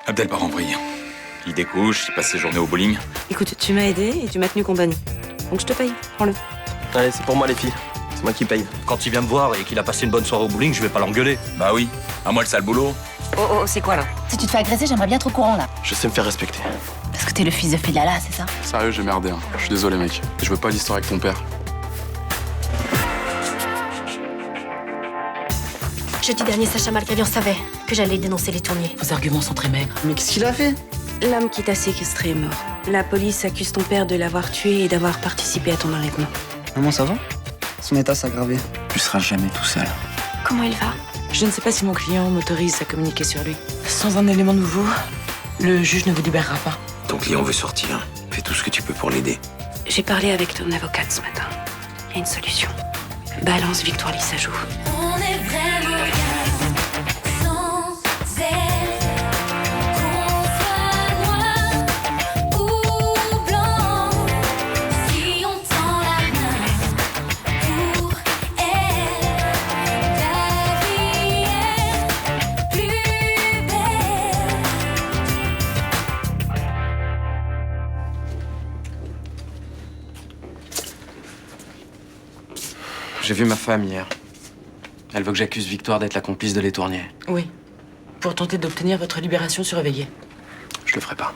Abdel part en vrille. Il découche, il passe ses journées au bowling. Écoute, tu m'as aidé et tu m'as tenu compagnie. Donc je te paye, prends-le. Allez, c'est pour moi les filles. C'est moi qui paye. Quand il vient me voir et qu'il a passé une bonne soirée au bowling, je vais pas l'engueuler. Bah oui, à moi le sale boulot. Oh, c'est quoi là? Si tu te fais agresser, j'aimerais bien être au courant là. Je sais me faire respecter. Parce que t'es le fils de Filala, c'est ça? Sérieux, j'ai merdé. Hein. Je suis désolé, mec. Je veux pas d'histoire avec ton père. Jeudi dernier, Sacha Malkavian savait que j'allais dénoncer les tourniers. Vos arguments sont très maigres. Mais qu'est-ce qu'il a fait? L'homme qui t'a séquestré est mort. La police accuse ton père de l'avoir tué et d'avoir participé à ton enlèvement. Maman, ça va? Son état s'est aggravé. Tu seras jamais tout seul. Comment il va? Je ne sais pas si mon client m'autorise à communiquer sur lui. Sans un élément nouveau, le juge ne vous libérera pas. Ton client veut sortir. Fais tout ce que tu peux pour l'aider. J'ai parlé avec ton avocate ce matin. Il y a une solution. Balance Victoire Lissajou. On est vraiment bien sans elle. Qu'on soit noir ou blanc, si on tend la main pour elle, la vie est plus belle. J'ai vu ma femme hier. Elle veut que j'accuse Victoire d'être la complice de l'étournier. Oui. Pour tenter d'obtenir votre libération surveillée. Je le ferai pas.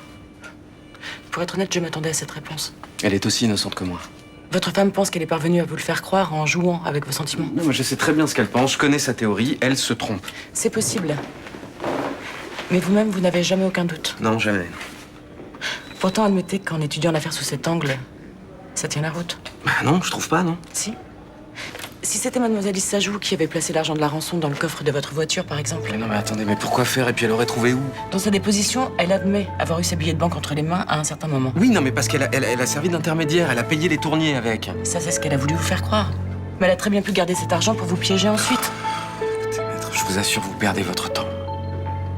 Pour être honnête, je m'attendais à cette réponse. Elle est aussi innocente que moi. Votre femme pense qu'elle est parvenue à vous le faire croire en jouant avec vos sentiments. Non, mais je sais très bien ce qu'elle pense. Je connais sa théorie. Elle se trompe. C'est possible. Mais vous-même, vous n'avez jamais aucun doute. Non, jamais. Pourtant, admettez qu'en étudiant l'affaire sous cet angle, ça tient la route. Bah non, je trouve pas, non. Si. Si c'était mademoiselle Lissajou qui avait placé l'argent de la rançon dans le coffre de votre voiture, par exemple. Mais non, mais attendez, mais pourquoi faire? Et puis elle aurait trouvé où? Dans sa déposition, elle admet avoir eu ses billets de banque entre les mains à un certain moment. Oui, non, mais parce qu'elle a servi d'intermédiaire. Elle a payé les tourniers avec. Ça, c'est ce qu'elle a voulu vous faire croire. Mais elle a très bien pu garder cet argent pour vous piéger ensuite. Écoutez, maître, je vous assure, vous perdez votre temps.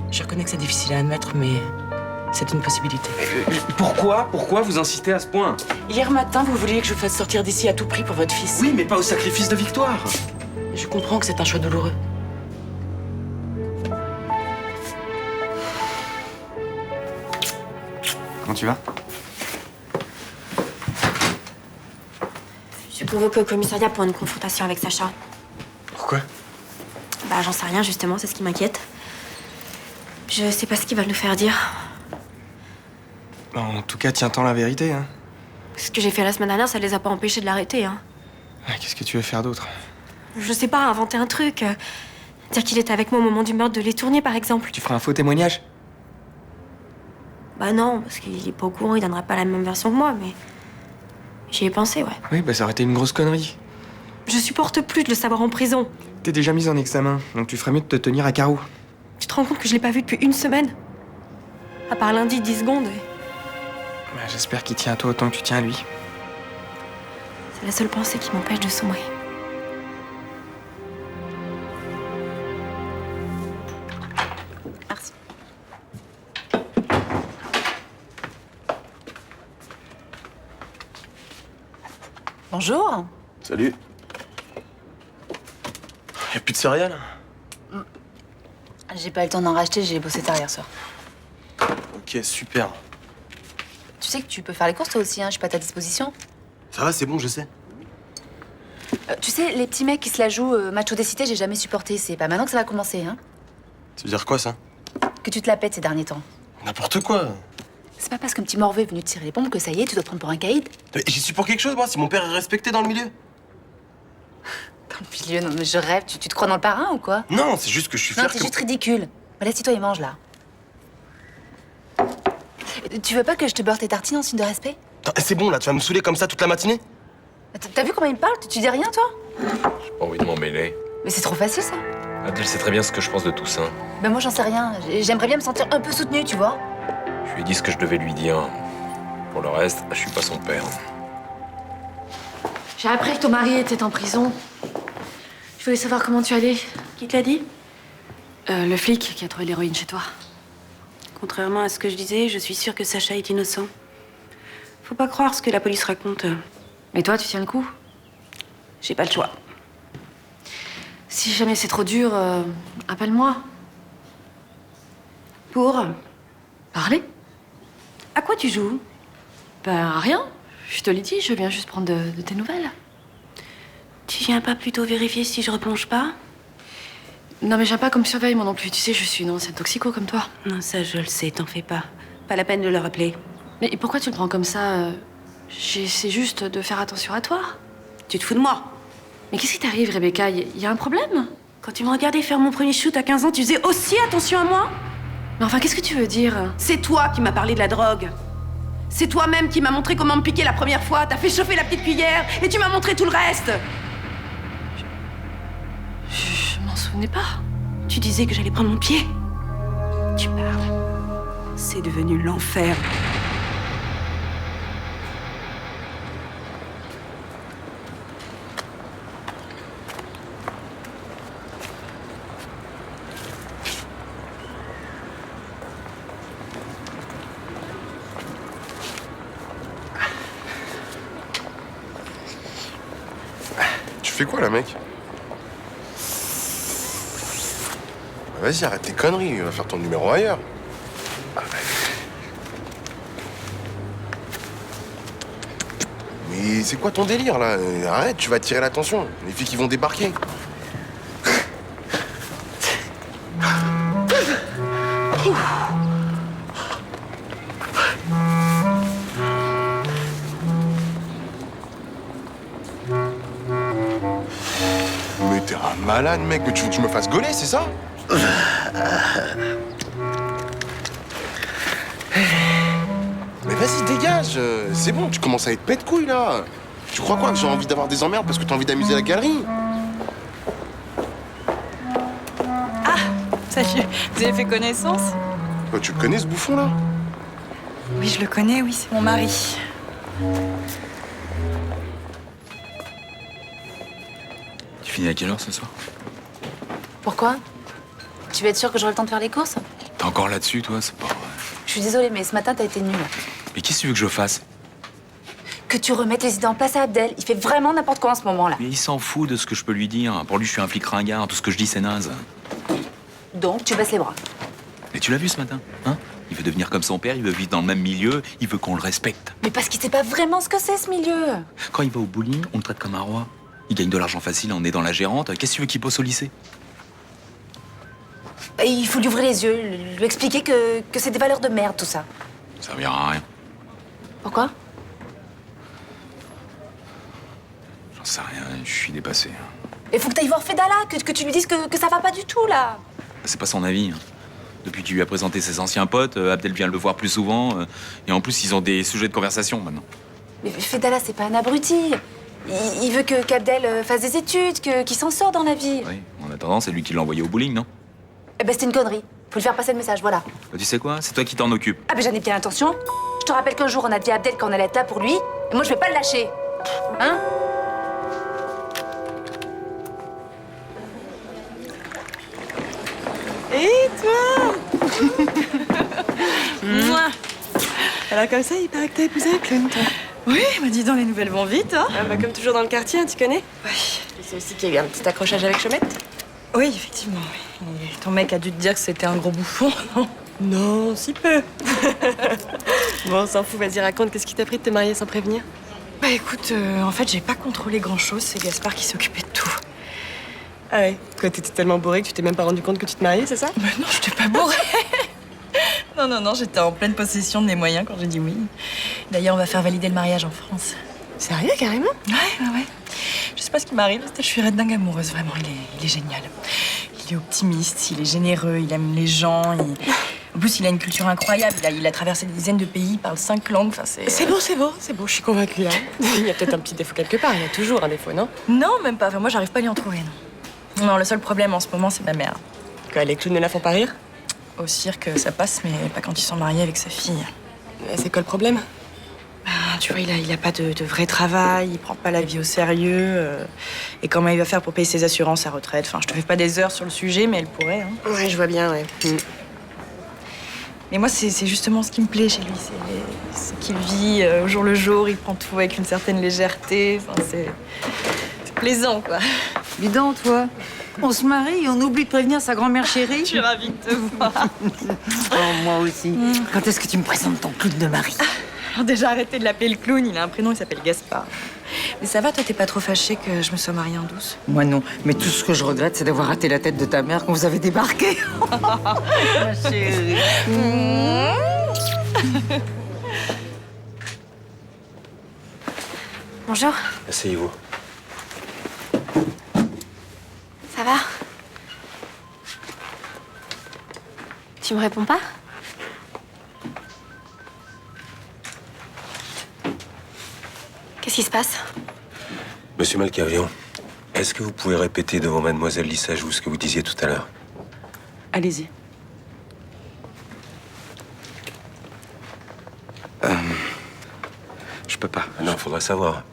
Je reconnais que c'est difficile à admettre, mais c'est une possibilité. Pourquoi vous insistez à ce point? Hier matin, vous vouliez que je vous fasse sortir d'ici à tout prix pour votre fils. Oui, mais pas au sacrifice de Victoire. Je comprends que c'est un choix douloureux. Comment tu vas? Je suis convoquée au commissariat pour une confrontation avec Sacha. Pourquoi? Bah, j'en sais rien, justement, c'est ce qui m'inquiète. Je sais pas ce qu'il va nous faire dire. En tout cas, tiens-t'en la vérité, hein. Ce que j'ai fait la semaine dernière, ça les a pas empêchés de l'arrêter, hein. Qu'est-ce que tu veux faire d'autre? Je sais pas, inventer un truc. Dire qu'il était avec moi au moment du meurtre de l'étournier, par exemple. Tu feras un faux témoignage? Bah non, parce qu'il est pas au courant, il donnera pas la même version que moi, mais... J'y ai pensé, ouais. Oui, bah ça aurait été une grosse connerie. Je supporte plus de le savoir en prison. T'es déjà mise en examen, donc tu ferais mieux de te tenir à carreau. Tu te rends compte que je l'ai pas vu depuis une semaine? À part lundi, 10 secondes. Bah, j'espère qu'il tient à toi autant que tu tiens à lui. C'est la seule pensée qui m'empêche de sombrer. Merci. Bonjour. Salut. Y'a plus de céréales? J'ai pas eu le temps d'en racheter, j'ai bossé tard hier soir. Ok, super. Tu sais que tu peux faire les courses toi aussi, hein, je suis pas à ta disposition. Ça va, c'est bon, je sais. Tu sais, les petits mecs qui se la jouent macho des cités, j'ai jamais supporté. C'est pas maintenant que ça va commencer, hein. Ça veut dire quoi, ça? Que tu te la pètes ces derniers temps. N'importe quoi. C'est pas parce qu'un petit morveux est venu te tirer les pompes que ça y est, tu dois te prendre pour un caïd. Mais j'y suis pour quelque chose, moi, si mon père est respecté dans le milieu. Dans le milieu, non mais je rêve, tu te crois dans le parrain ou quoi? Non, c'est juste que je suis Non, fier t'es que... juste ridicule. Bah, laisse-toi et mange, là. Tu veux pas que je te beurre tes tartines en signe de respect? Attends, c'est bon, là, tu vas me saouler comme ça toute la matinée? T'as vu comment il me parle? Tu dis rien, toi? J'ai pas envie de m'en mêler. Mais c'est trop facile, ça. Abdel sait très bien ce que je pense de tout ça. Ben moi, j'en sais rien. J'aimerais bien me sentir un peu soutenue, tu vois. Je lui ai dit ce que je devais lui dire. Pour le reste, je suis pas son père. J'ai appris que ton mari était en prison. Je voulais savoir comment tu allais. Qui te l'a dit? Le flic qui a trouvé l'héroïne chez toi. Contrairement à ce que je disais, je suis sûre que Sacha est innocent. Faut pas croire ce que la police raconte. Mais toi, tu tiens le coup? J'ai pas le choix. Si jamais c'est trop dur, appelle-moi. Pour? Parler? À quoi tu joues? Ben, rien. Je te l'ai dit, je viens juste prendre de tes nouvelles. Tu viens pas plutôt vérifier si je replonge pas? Non, mais j'aime pas comme surveille, moi non plus. Tu sais, je suis une ancienne toxico comme toi. Non, ça je le sais, t'en fais pas. Pas la peine de le rappeler. Mais pourquoi tu le prends comme ça? J'essaie juste de faire attention à toi. Tu te fous de moi? Mais qu'est-ce qui t'arrive, Rebecca? Y a un problème? Quand tu me regardais faire mon premier shoot à 15 ans, tu faisais aussi attention à moi? Mais enfin, qu'est-ce que tu veux dire? C'est toi qui m'as parlé de la drogue. C'est toi-même qui m'as montré comment me piquer la première fois. T'as fait chauffer la petite cuillère et tu m'as montré tout le reste. Je m'en souvenais pas. Tu disais que j'allais prendre mon pied. Tu parles. C'est devenu l'enfer. Tu fais quoi là, mec? Vas-y, arrête tes conneries, va faire ton numéro ailleurs. Mais c'est quoi ton délire là? Arrête, tu vas attirer l'attention. Les filles qui vont débarquer. Mais t'es un malade, mec. Mais tu veux que je me fasse gauler, c'est ça? Mais vas-y, dégage. C'est bon, tu commences à être pète couille là. Tu crois quoi, que j'ai envie d'avoir des emmerdes parce que t'as envie d'amuser la galerie? Salut, vous avez fait connaissance? Quoi, tu le connais ce bouffon là? Oui, je le connais, oui, c'est mon mari. Tu finis à quelle heure ce soir? Pourquoi? Tu veux être sûr que j'aurai le temps de faire les courses? T'es encore là-dessus, toi? C'est pas vrai. Je suis désolée, mais ce matin, t'as été nulle. Mais qu'est-ce que tu veux que je fasse? Que tu remettes les idées en place à Abdel. Il fait vraiment n'importe quoi en ce moment-là. Mais il s'en fout de ce que je peux lui dire. Pour lui, je suis un flic ringard. Tout ce que je dis, c'est naze. Donc, tu baisses les bras. Mais tu l'as vu ce matin, hein? Il veut devenir comme son père, il veut vivre dans le même milieu, il veut qu'on le respecte. Mais parce qu'il sait pas vraiment ce que c'est, ce milieu. Quand il va au bowling, on le traite comme un roi. Il gagne de l'argent facile en aidant la gérante. Qu'est-ce que tu veux qu'il bosse au lycée? Et il faut lui ouvrir les yeux, lui expliquer que c'est des valeurs de merde, tout ça. Ça servira à rien. Pourquoi? J'en sais rien, je suis dépassé. Il faut que t'ailles voir Fedala, que tu lui dises que ça va pas du tout, là. C'est pas son avis. Depuis qu'il lui a présenté ses anciens potes, Abdel vient le voir plus souvent. Et en plus, ils ont des sujets de conversation maintenant. Mais Fedala, c'est pas un abruti. Il veut qu'Abdel fasse des études, qu'il s'en sort dans la vie. Oui, en attendant, c'est lui qui l'a envoyé au bowling, non? Eh ben, c'est une connerie. Faut lui faire passer le message, voilà. Bah, tu sais quoi? C'est toi qui t'en occupes. Ah ben, j'en ai bien l'intention. Je te rappelle qu'un jour, on a dit à Abdel qu'on allait être là pour lui. Et moi, je vais pas le lâcher. Hein? Et toi? Mouah. Alors comme ça, il paraît que t'as épousé un clown, toi. Oui, bah dis donc, les nouvelles vont vite, hein. Ah bah comme toujours dans le quartier, hein, tu connais? Oui. C'est aussi qu'il y a eu un petit accrochage avec Chomette. Oui, effectivement. Oui. Et ton mec a dû te dire que c'était un gros bouffon, non? Non, si peu. Bon, on s'en fout, vas-y, raconte, qu'est-ce qui t'a pris de te marier sans prévenir? Bah écoute, en fait, j'ai pas contrôlé grand-chose, c'est Gaspard qui s'occupait de tout. Ah ouais, quoi, t'étais tellement bourré que tu t'es même pas rendu compte que tu te mariais, c'est ça? Bah non, je t'ai pas bourré. Non, j'étais en pleine possession de mes moyens quand j'ai dit oui. D'ailleurs, on va faire valider le mariage en France. Sérieux, carrément? Ouais. Je sais pas ce qui m'arrive, je suis red dingue amoureuse, vraiment, il est génial. Il est optimiste, il est généreux, il aime les gens, En plus, il a une culture incroyable, il a traversé des dizaines de pays, il parle 5 langues, enfin c'est... C'est beau, je suis convaincue, là. Il y a peut-être un petit défaut quelque part, il y a toujours un défaut, non? Non, même pas, enfin moi j'arrive pas à lui en trouver, non. Non, le seul problème en ce moment, c'est ma mère. Quoi, les clowns ne la font pas rire? Au cirque, ça passe, mais pas quand ils sont mariés avec sa fille. C'est quoi le problème? Bah, tu vois, il a pas de vrai travail, il prend pas la vie au sérieux. Et comment il va faire pour payer ses assurances, sa retraite? Enfin, je te fais pas des heures sur le sujet, mais elle pourrait, hein. Ouais, je vois bien, ouais. Mais moi, c'est justement ce qui me plaît chez lui. C'est qu'il vit au jour le jour, il prend tout avec une certaine légèreté. Enfin, c'est plaisant, quoi. Dis donc, toi. On se marie et on oublie de prévenir sa grand-mère chérie. Je suis ravie de te voir. Oh, moi aussi. Quand est-ce que tu me présentes ton clown de mari? Alors déjà, arrêtez de l'appeler le clown, il a un prénom, il s'appelle Gaspard. Mais ça va, toi, t'es pas trop fâché que je me sois mariée en douce? Moi non, mais tout ce que je regrette, c'est d'avoir raté la tête de ta mère quand vous avez débarqué. Ma chérie. Bonjour. Asseyez-vous. Ça va? Tu me réponds pas? Qu'est-ce qui se passe? Monsieur Malkavian, est-ce que vous pouvez répéter devant mademoiselle Lissajou ce que vous disiez tout à l'heure? Allez-y. Je peux pas. Non, faudra savoir.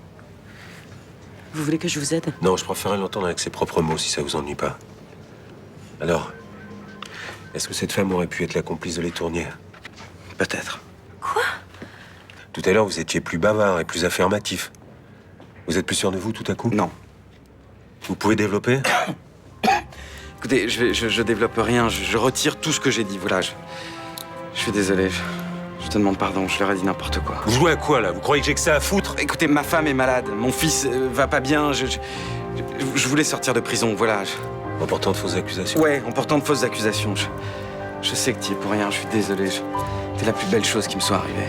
Vous voulez que je vous aide? Non, je préférerais l'entendre avec ses propres mots si ça vous ennuie pas. Alors, est-ce que cette femme aurait pu être la complice de l'étournier? Peut-être. Tout à l'heure, vous étiez plus bavard et plus affirmatif. Vous êtes plus sûr de vous tout à coup? Non. Vous pouvez développer? Écoutez, je développe rien. Je retire tout ce que j'ai dit. Voilà, je suis désolé. Je te demande pardon. Je leur ai dit n'importe quoi. Vous jouez à quoi, là? Vous croyez que j'ai que ça à foutre? Écoutez, ma femme est malade. Mon fils va pas bien. Je voulais sortir de prison. Voilà. En portant de fausses accusations? Ouais, en portant de fausses accusations. Je sais que tu y es pour rien. Je suis désolé. T'es la plus belle chose qui me soit arrivée.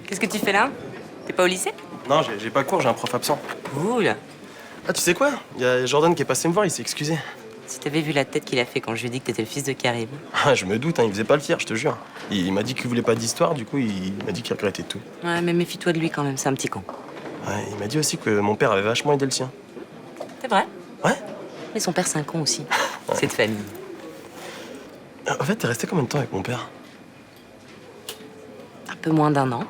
Qu'est-ce que tu fais là? T'es pas au lycée? Non, j'ai pas cours, j'ai un prof absent. Cool. Ah, tu sais quoi? Il y a Jordan qui est passé me voir, il s'est excusé. Si t'avais vu la tête qu'il a fait quand je lui ai dit que t'étais le fils de Karim. Ah, je me doute, hein, il faisait pas le fier, je te jure. Il m'a dit qu'il voulait pas d'histoire, du coup, il m'a dit qu'il regrettait tout. Ouais, mais méfie-toi de lui quand même, c'est un petit con. Ouais, il m'a dit aussi que mon père avait vachement aidé le sien. C'est vrai? Ouais. Mais son père, c'est un con aussi. C'est de famille. En fait, t'es resté combien de temps avec mon père? Un peu moins d'1 an.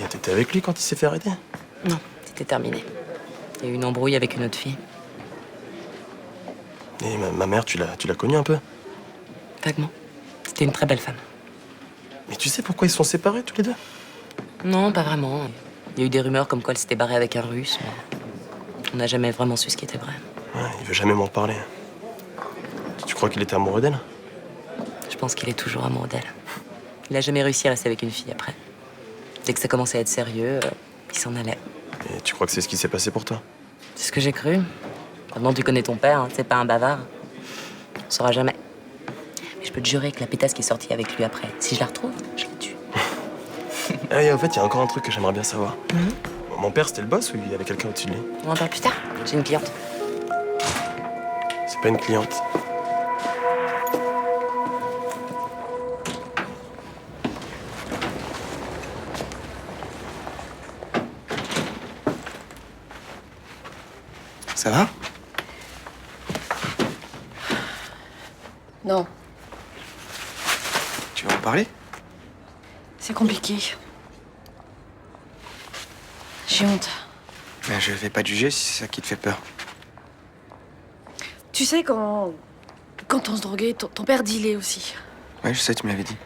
Et t'étais avec lui quand il s'est fait arrêter? Non, c'était terminé. Il y a eu une embrouille avec une autre fille. Et ma mère, tu l'as connue un peu? Vaguement. C'était une très belle femme. Mais tu sais pourquoi ils se sont séparés tous les deux? Non, pas vraiment. Il y a eu des rumeurs comme quoi elle s'était barrée avec un Russe, mais on n'a jamais vraiment su ce qui était vrai. Ouais, il veut jamais m'en reparler. Tu crois qu'il était amoureux d'elle? Je pense qu'il est toujours amoureux d'elle. Il a jamais réussi à rester avec une fille après. Dès que ça commençait à être sérieux, il s'en allait. Et tu crois que c'est ce qui s'est passé pour toi? C'est ce que j'ai cru. Maintenant, tu connais ton père, hein, c'est pas un bavard. On saura jamais. Mais je peux te jurer que la pétasse qui est sortie avec lui après, si je la retrouve, je la tue. Ah, et en fait, il y a encore un truc que j'aimerais bien savoir. Mon père, c'était le boss ou il y avait quelqu'un au-dessus de lui? On en parle plus tard. J'ai une cliente. C'est pas une cliente. Ça va? Non, Tu veux en parler? c'est compliqué. J'ai honte. Ben, je vais pas te juger si c'est ça qui te fait peur. Tu sais, quand on se droguait, ton père dealait aussi. Ouais, je sais, tu me l'avais dit.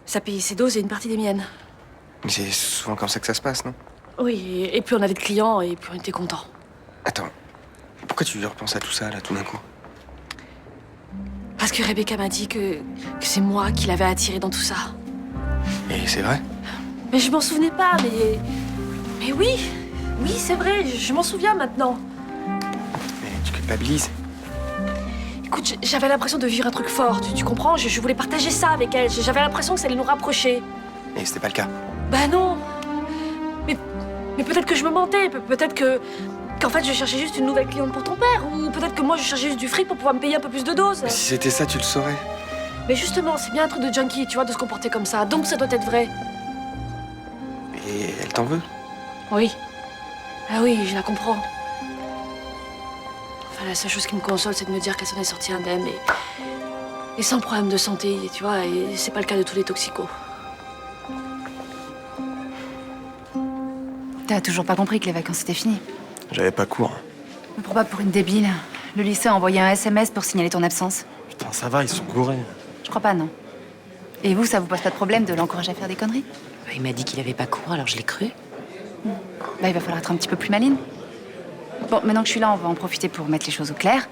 Ça payait ses doses et une partie des miennes. Mais c'est souvent comme ça que ça se passe, non? Oui, et plus on avait de clients, et plus on était contents. Attends, pourquoi tu repenses à tout ça, là, tout d'un coup? Parce que Rebecca m'a dit que c'est moi qui l'avais attiré dans tout ça. Et c'est vrai? Mais je m'en souvenais pas, mais oui, c'est vrai, je m'en souviens maintenant. Mais tu culpabilises. Écoute, j'avais l'impression de vivre un truc fort, tu comprends? Je voulais partager ça avec elle, j'avais l'impression que ça allait nous rapprocher. Et c'était pas le cas. Bah non. Mais peut-être que je me mentais, peut-être qu'en fait je cherchais juste une nouvelle cliente pour ton père, ou peut-être que moi je cherchais juste du fric pour pouvoir me payer un peu plus de doses. Mais si c'était ça, tu le saurais. Mais justement, c'est bien un truc de junkie, tu vois, de se comporter comme ça, donc ça doit être vrai. Et elle t'en veut? Oui. Ah oui, je la comprends. Enfin, la seule chose qui me console, c'est de me dire qu'elle s'en est sortie indemne et sans problème de santé, tu vois, et c'est pas le cas de tous les toxicos. T'as toujours pas compris que les vacances étaient finies? J'avais pas cours. Me prends pas pour une débile. Le lycée a envoyé un SMS pour signaler ton absence. Putain, ça va, ils sont gourés. Je crois pas, non. Et vous, ça vous pose pas de problème de l'encourager à faire des conneries? Il m'a dit qu'il avait pas cours, alors je l'ai cru. Bah, il va falloir être un petit peu plus maline. Bon, maintenant que je suis là, on va en profiter pour mettre les choses au clair.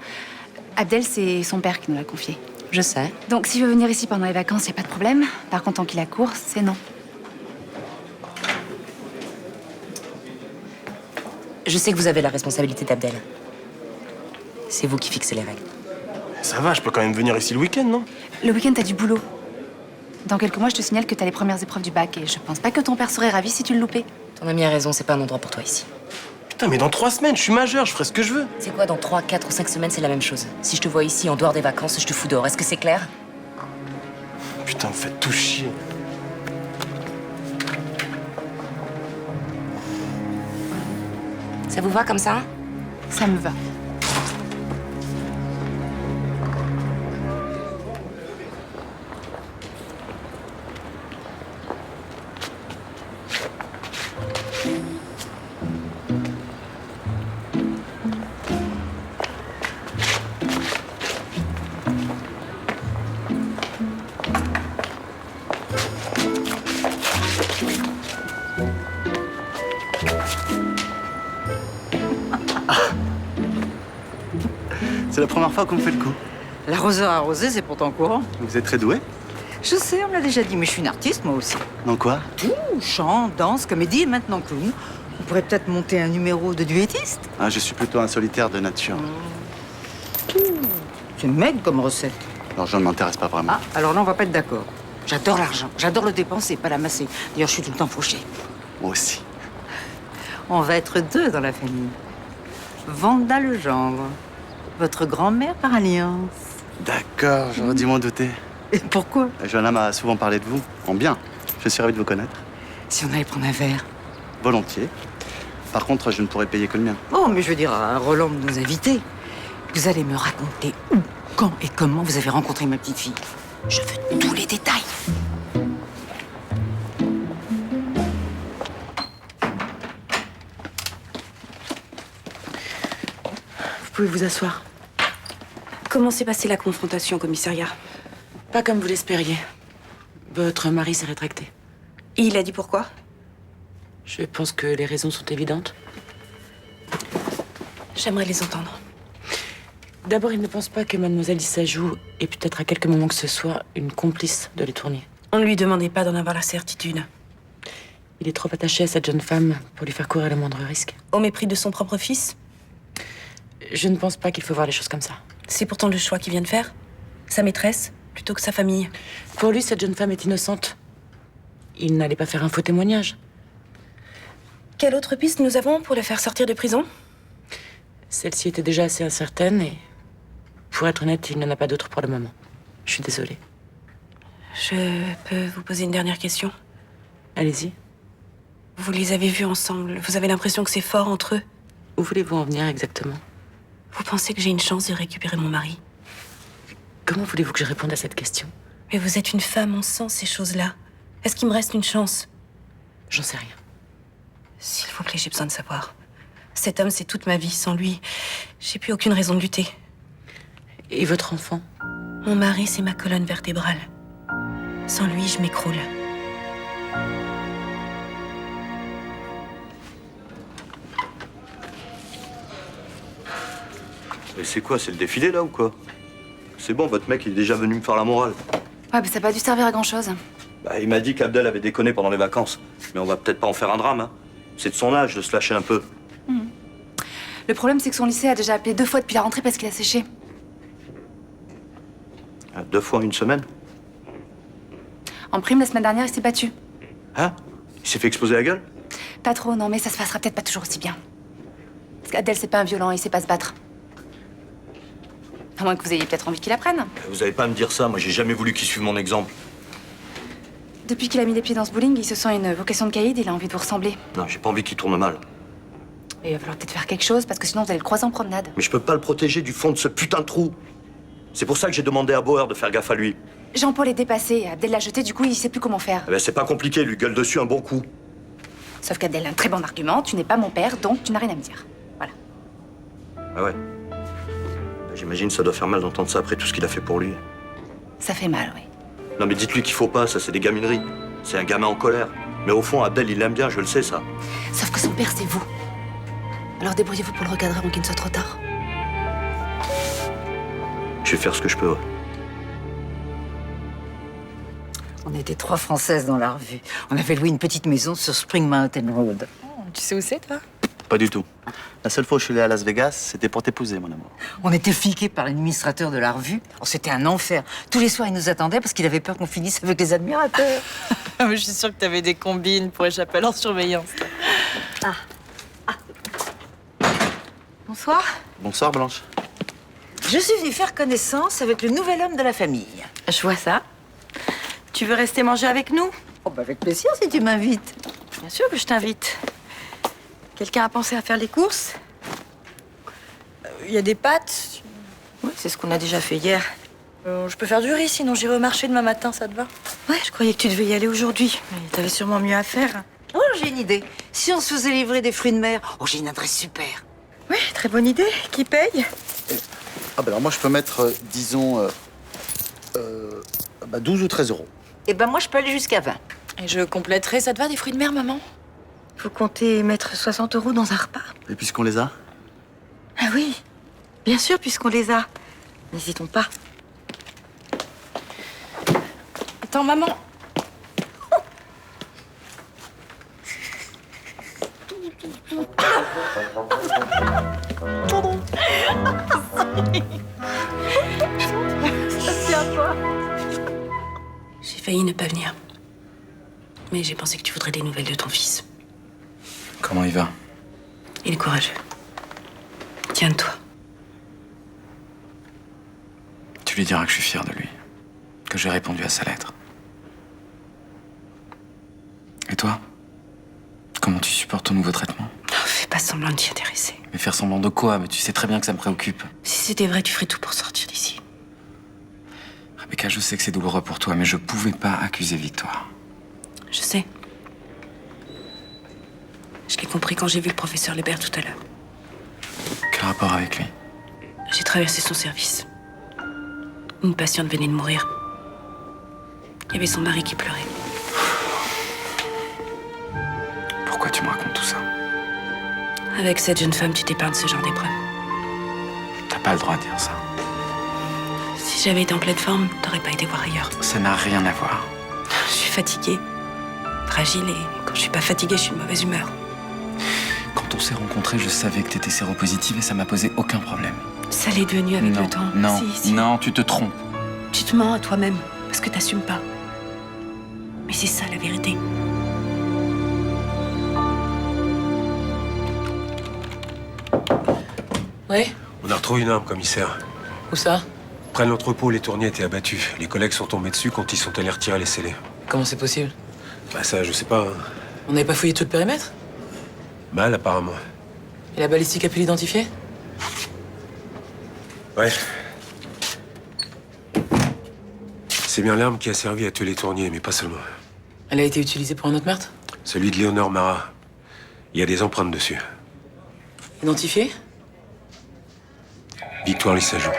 Abdel, c'est son père qui nous l'a confié. Je sais. Donc, s'il veut venir ici pendant les vacances, il n'y a pas de problème. Par contre, tant qu'il a cours, c'est non. Je sais que vous avez la responsabilité d'Abdel. C'est vous qui fixez les règles. Ça va, je peux quand même venir ici le week-end, non? Le week-end, t'as du boulot. Dans quelques mois, je te signale que t'as les premières épreuves du bac et je pense pas que ton père serait ravi si tu le loupais. Ton ami a raison, c'est pas un endroit pour toi ici. Putain, mais dans 3 semaines, je suis majeur, je ferai ce que je veux. C'est quoi, dans 3, 4 ou 5 semaines, c'est la même chose. Si je te vois ici en dehors des vacances, je te fous dehors. Est-ce que c'est clair? Putain, vous faites tout chier. Ça vous va comme ça? Ça me va. C'est la première fois qu'on me fait le coup. L'arroseur arrosé, c'est pourtant courant. Vous êtes très doué? Je sais, on me l'a déjà dit, mais je suis une artiste, moi aussi. Dans quoi? Tout, chant, danse, comédie et maintenant clown. On pourrait peut-être monter un numéro de duettiste. Ah, je suis plutôt un solitaire de nature. C'est maigre comme recette. L'argent ne m'intéresse pas vraiment. Ah, alors là, on va pas être d'accord. J'adore l'argent. J'adore le dépenser, pas l'amasser. D'ailleurs, je suis tout le temps fauchée. Moi aussi. On va être 2 dans la famille. Vanda Legendre, votre grand-mère par alliance. D'accord, j'aurais dû m'en douter. Et pourquoi? Johanna m'a souvent parlé de vous, en bien. Je suis ravi de vous connaître. Si on allait prendre un verre. Volontiers. Par contre, je ne pourrais payer que le mien. Oh, mais je veux dire à Roland de nous inviter. Vous allez me raconter où, quand et comment vous avez rencontré ma petite fille. Je veux tous les détails. Vous pouvez vous asseoir. Comment s'est passée la confrontation au commissariat? Pas comme vous l'espériez. Votre mari s'est rétracté. Et il a dit pourquoi? Je pense que les raisons sont évidentes. J'aimerais les entendre. D'abord, il ne pense pas que Mademoiselle Issajou est peut-être à quelques moments que ce soit une complice de l'étournier. On ne lui demandait pas d'en avoir la certitude. Il est trop attaché à cette jeune femme pour lui faire courir le moindre risque. Au mépris de son propre fils? Je ne pense pas qu'il faut voir les choses comme ça. C'est pourtant le choix qu'il vient de faire. Sa maîtresse, plutôt que sa famille. Pour lui, cette jeune femme est innocente. Il n'allait pas faire un faux témoignage. Quelle autre piste nous avons pour le faire sortir de prison? Celle-ci était déjà assez incertaine et, pour être honnête, il n'en a pas d'autre pour le moment. Je suis désolée. Je peux vous poser une dernière question? Allez-y. Vous les avez vus ensemble. Vous avez l'impression que c'est fort entre eux. Où voulez-vous en venir exactement? Vous pensez que j'ai une chance de récupérer mon mari? Comment voulez-vous que je réponde à cette question? Mais vous êtes une femme, on sent ces choses-là. Est-ce qu'il me reste une chance? J'en sais rien. S'il vous plaît, j'ai besoin de savoir. Cet homme, c'est toute ma vie. Sans lui, j'ai plus aucune raison de lutter. Et votre enfant? Mon mari, c'est ma colonne vertébrale. Sans lui, je m'écroule. Mais c'est quoi, c'est le défilé là ou quoi? C'est bon, votre mec il est déjà venu me faire la morale. Ouais, mais ça n'a pas dû servir à grand-chose. Bah, il m'a dit qu'Abdel avait déconné pendant les vacances. Mais on va peut-être pas en faire un drame, hein. C'est de son âge de se lâcher un peu. Le problème, c'est que son lycée a déjà appelé 2 fois depuis la rentrée parce qu'il a séché. 2 fois en une semaine? En prime, la semaine dernière, il s'est battu. Hein? Il s'est fait exploser la gueule? Pas trop, non, mais ça se passera peut-être pas toujours aussi bien. Parce qu'Abdel, c'est pas un violent, il sait pas se battre. À moins que vous ayez peut-être envie qu'il apprenne. Vous avez pas à me dire ça, moi j'ai jamais voulu qu'il suive mon exemple. Depuis qu'il a mis les pieds dans ce bowling, il se sent une vocation de caïd, il a envie de vous ressembler. Non, j'ai pas envie qu'il tourne mal. Et il va falloir peut-être faire quelque chose, parce que sinon vous allez le croiser en promenade. Mais je peux pas le protéger du fond de ce putain de trou. C'est pour ça que j'ai demandé à Bauer de faire gaffe à lui. Jean-Paul est dépassé, Abdel l'a jeté, du coup il sait plus comment faire. Eh ben c'est pas compliqué, lui gueule dessus un bon coup. Sauf qu'Abdel a un très bon argument, tu n'es pas mon père, donc tu n'as rien à me dire. Voilà. Ah ouais. J'imagine que ça doit faire mal d'entendre ça après tout ce qu'il a fait pour lui. Ça fait mal, oui. Non mais dites-lui qu'il faut pas, ça c'est des gamineries. C'est un gamin en colère. Mais au fond, Abdel, il l'aime bien, je le sais, ça. Sauf que son père, c'est vous. Alors débrouillez-vous pour le recadrer avant qu'il ne soit trop tard. Je vais faire ce que je peux. Ouais. On était 3 Françaises dans la revue. On avait loué une petite maison sur Spring Mountain Road. Tu sais où c'est, toi? Pas du tout. La seule fois où je suis allé à Las Vegas, c'était pour t'épouser, mon amour. On était fliqués par l'administrateur de la revue. Oh, c'était un enfer. Tous les soirs, il nous attendait parce qu'il avait peur qu'on finisse avec les admirateurs. Je suis sûre que t'avais des combines pour échapper à leur surveillance. Bonsoir. Bonsoir, Blanche. Je suis venue faire connaissance avec le nouvel homme de la famille. Je vois ça. Tu veux rester manger avec nous? Oh, bah avec plaisir si tu m'invites. Bien sûr que je t'invite. Quelqu'un a pensé à faire les courses? Il y a des pâtes. Oui, c'est ce qu'on a déjà fait hier. Je peux faire du riz, sinon j'irai au marché demain matin, ça te va? Ouais, je croyais que tu devais y aller aujourd'hui. Mais t'avais sûrement mieux à faire. Oh, j'ai une idée. Si on se faisait livrer des fruits de mer, oh, j'ai une adresse super. Oui, très bonne idée. Qui paye? Ah ben alors moi, je peux mettre, disons, 12 ou 13 euros. Eh ben moi, je peux aller jusqu'à 20. Et je compléterai, ça te va, des fruits de mer, maman? Faut compter mettre 60 euros dans un repas. Et puisqu'on les a? Ah oui, bien sûr, puisqu'on les a. N'hésitons pas. Attends, maman. Pardon. Tiens-toi. J'ai failli ne pas venir. Mais j'ai pensé que tu voudrais des nouvelles de ton fils. Comment il va? Il est courageux. Tiens de toi. Tu lui diras que je suis fier de lui. Que j'ai répondu à sa lettre. Et toi? Comment tu supportes ton nouveau traitement? Fais pas semblant de t'y intéresser. Mais faire semblant de quoi? Mais tu sais très bien que ça me préoccupe. Si c'était vrai, tu ferais tout pour sortir d'ici. Rebecca, je sais que c'est douloureux pour toi, mais je pouvais pas accuser Victoire. Je sais. Je l'ai compris quand j'ai vu le professeur Lebert tout à l'heure. Quel rapport avec lui? J'ai traversé son service. Une patiente venait de mourir. Il y avait son mari qui pleurait. Pourquoi tu me racontes tout ça? Avec cette jeune femme, tu t'épargnes ce genre d'épreuve. T'as pas le droit de dire ça. Si j'avais été en pleine forme, t'aurais pas été voir ailleurs. Ça n'a rien à voir. Je suis fatiguée, fragile, et quand je suis pas fatiguée, je suis de mauvaise humeur. Quand on s'est rencontrés, je savais que t'étais séropositive et ça m'a posé aucun problème. Ça l'est devenu avec le temps. Non, Si. non, tu te trompes. Tu te mens à toi-même, parce que t'assumes pas. Mais c'est ça la vérité. Ouais? On a retrouvé une arme, commissaire. Où ça? Près de l'entrepôt où les tourniers étaient abattus. Les collègues sont tombés dessus quand ils sont allés retirer les scellés. Comment c'est possible? Bah ça, je sais pas. Hein. On n'avait pas fouillé tout le périmètre? Mal, apparemment. Et la balistique a pu l'identifier? Ouais. C'est bien l'arme qui a servi à tuer les tourniers, mais pas seulement. Elle a été utilisée pour un autre meurtre? Celui de Léonore Marat. Il y a des empreintes dessus. Identifiée? Victoire Lissajou.